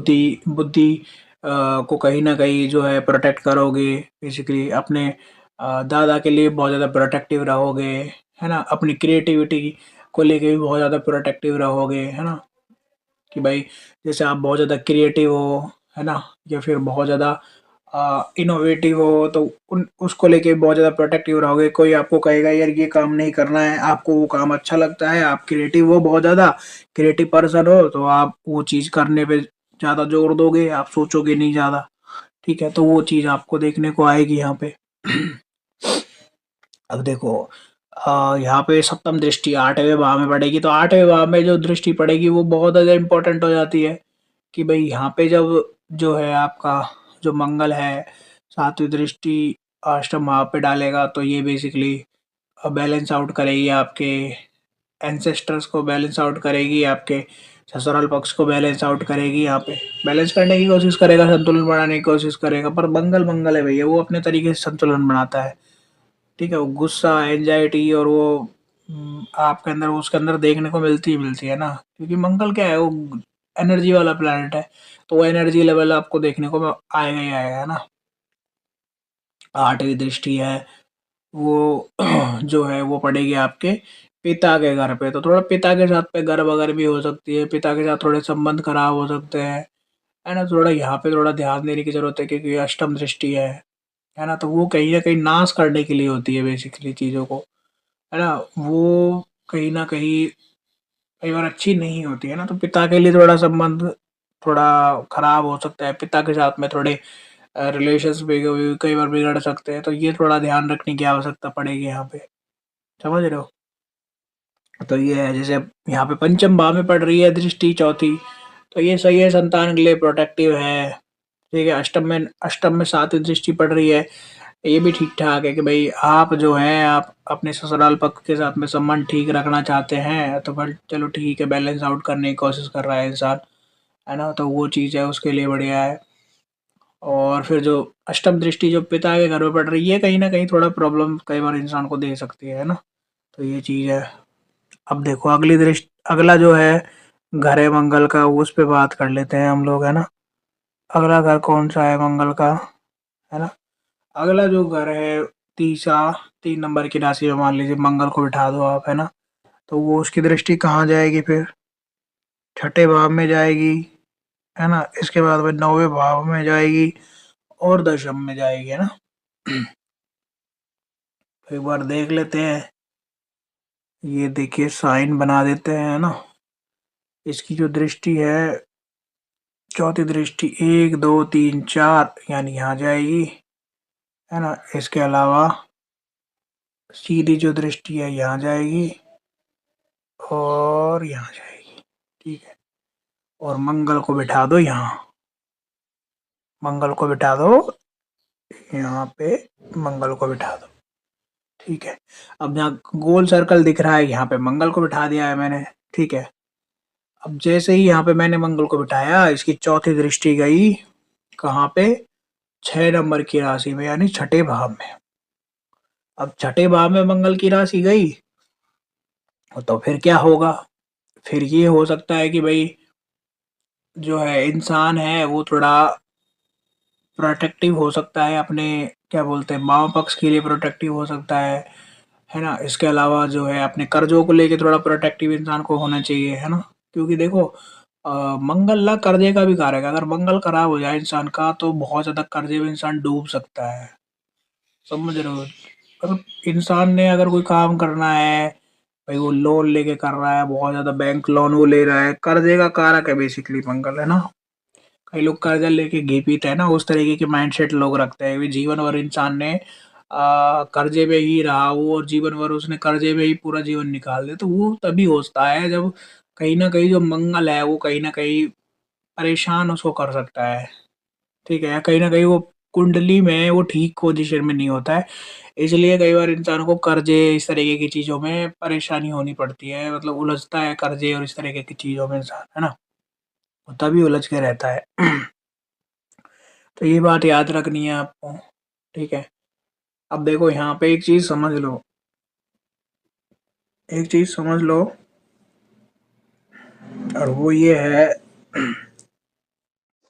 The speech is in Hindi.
बुद्धि बुद्धि को कहीं न कहीं जो है प्रोटेक्ट करोगे, बेसिकली अपने दादा के लिए बहुत ज़्यादा प्रोटेक्टिव रहोगे, है ना? अपनी क्रिएटिविटी को लेके भी बहुत ज़्यादा प्रोटेक्टिव रहोगे, है ना? कि भाई जैसे आप बहुत ज़्यादा क्रिएटिव हो, है ना? या फिर बहुत ज़्यादा इनोवेटिव हो तो उन उसको लेके बहुत ज़्यादा प्रोटेक्टिव रहोगे। कोई आपको कहेगा यार ये काम नहीं करना है, आपको वो काम अच्छा लगता है, आप क्रिएटिव हो बहुत ज़्यादा, क्रिएटिव पर्सन हो तो आप वो चीज़ करने पे ज़्यादा जोर दोगे, आप सोचोगे नहीं ज़्यादा, ठीक है? तो वो चीज़ आपको देखने को आएगी यहाँ पे। अब देखो यहाँ पे सप्तम दृष्टि 8वें भाव में पड़ेगी, तो 8वें भाव में जो दृष्टि पड़ेगी वो बहुत ज़्यादा इम्पोर्टेंट हो जाती है कि भई यहाँ पे जब जो है आपका जो मंगल है 7वीं दृष्टि अष्टम भाव पे डालेगा तो ये बेसिकली बैलेंस आउट करेगी आपके एंसेस्टर्स को, बैलेंस आउट करेगी, आपके ससुराल पक्ष को बैलेंस आउट करेगी यहाँ पे। बैलेंस करने की कोशिश करेगा, संतुलन बनाने की कोशिश करेगा, पर मंगल मंगल है भैया, वो अपने तरीके से संतुलन बनाता है। ठीक है? वो गुस्सा, एंग्ज़ायटी और वो आपके अंदर उसके अंदर देखने को मिलती ही मिलती है ना, क्योंकि मंगल क्या है वो एनर्जी वाला प्लैनेट है, तो वो एनर्जी लेवल आपको देखने को आएगा ही आएगा, है ना? 8वीं दृष्टि है वो जो है वो पड़ेगी आपके पिता के घर पे, तो थोड़ा पिता के साथ पे गर्भ भी हो सकती है, पिता के साथ थोड़े संबंध खराब हो सकते हैं, है ना? थोड़ा यहाँ पे थोड़ा ध्यान देने की ज़रूरत है क्योंकि अष्टम दृष्टि है ना? तो वो कहीं न कहीं नाश करने के लिए होती है बेसिकली चीज़ों को, है ना? वो कहीं न कहीं कई बार अच्छी नहीं होती है ना, तो पिता के लिए थोड़ा संबंध थोड़ा खराब हो सकता है, पिता के साथ में थोड़े रिलेशंस भी कई बार बिगड़ सकते हैं, तो ये थोड़ा ध्यान रखने की आवश्यकता पड़ेगी यहाँ पे, समझ रहे हो? तो ये है जैसे अब यहाँ पे पंचम भाव में पड़ रही है दृष्टि चौथी, तो ये सही है, संतान के लिए प्रोटेक्टिव है, ठीक है? अष्टम में 7वीं दृष्टि पड़ रही है, ये भी ठीक-ठाक है कि भई आप जो हैं आप अपने ससुराल पक्ष के साथ में संबंध ठीक रखना चाहते हैं, तो फिर चलो ठीक है, बैलेंस आउट करने की कोशिश कर रहा है इंसान, है ना? तो वो चीज़ है उसके लिए बढ़िया है। और फिर जो अष्टम दृष्टि जो पिता के घर में पड़ रही है, कहीं न कहीं थोड़ा प्रॉब्लम कई बार इंसान को दे सकती है ना? तो ये चीज़ है। अब देखो अगला जो है घर है मंगल का, उस पे बात कर लेते हैं हम लोग, है ना? अगला घर कौन-सा है मंगल का, है ना? अगला जो घर है तीसरा 3 नंबर की राशि में मान लीजिए मंगल को बिठा दो आप, है ना? तो वो उसकी दृष्टि कहाँ जाएगी फिर? छठे भाव में जाएगी, है ना? इसके बाद में 9वें भाव में जाएगी और दशम में जाएगी, है ना? तो एक बार देख लेते हैं। ये देखिए साइन बना देते हैं, है ना? इसकी जो दृष्टि है चौथी दृष्टि 1, 2, 3, 4 यानी यहाँ जाएगी, है ना? इसके अलावा सीधी जो दृष्टि है यहाँ जाएगी और यहाँ जाएगी, ठीक है? और मंगल को बिठा दो यहाँ, मंगल को बिठा दो यहाँ पे, मंगल को बिठा दो, ठीक है? अब यहाँ गोल सर्कल दिख रहा है, यहाँ पे मंगल को बिठा दिया है मैंने, ठीक है? अब जैसे ही यहाँ पे मैंने मंगल को बिठाया, इसकी चौथी दृष्टि गई कहाँ पे? 6 नंबर की राशि में यानी छठे भाव में। अब छठे भाव में मंगल की राशि गई, तो फिर क्या होगा? फिर ये हो सकता है कि भई जो है इंसान है वो थोड़ा प्रोटेक्टिव हो सकता है अपने क्या बोलते हैं माँ पक्ष के लिए प्रोटेक्टिव हो सकता है ना? इसके अलावा जो है अपने कर्जों को लेके थोड़ा प्रोटेक्टिव इंसान को होना चाहिए, है ना? क्योंकि देखो मंगल ना कर्जे का भी कारक है, अगर मंगल खराब हो जाए इंसान का तो बहुत ज़्यादा कर्जे में इंसान डूब सकता है, समझ रहे हो? मतलब इंसान ने अगर कोई काम करना है, भाई वो लोन लेके कर रहा है, बहुत ज़्यादा बैंक लोन वो ले रहा है, कर्जे का कारक है बेसिकली मंगल, है ना? कई लोग कर्जा लेके घी पीते हैं ना, उस तरीके के माइंडसेट लोग रखते हैं कि जीवन भर इंसान ने कर्जे में ही रहा वो और जीवन भर उसने कर्जे में ही पूरा जीवन निकाल दिया, तो वो तभी होता है जब कहीं न कहीं जो मंगल है वो कहीं न कहीं परेशान उसको कर सकता है, ठीक है? या कहीं न कहीं वो कुंडली में वो ठीक पोज़ीशन में नहीं होता है, इसलिए कई बार इंसान को कर्जे इस तरीके की चीज़ों में परेशानी होनी पड़ती है, मतलब उलझता है कर्जे और इस तरीके की चीज़ों में इंसान, है ना? वो तभी उलझ के रहता है। तो ये बात याद रखनी है आपको, ठीक है? अब देखो यहाँ पे एक चीज़ समझ लो और वो ये है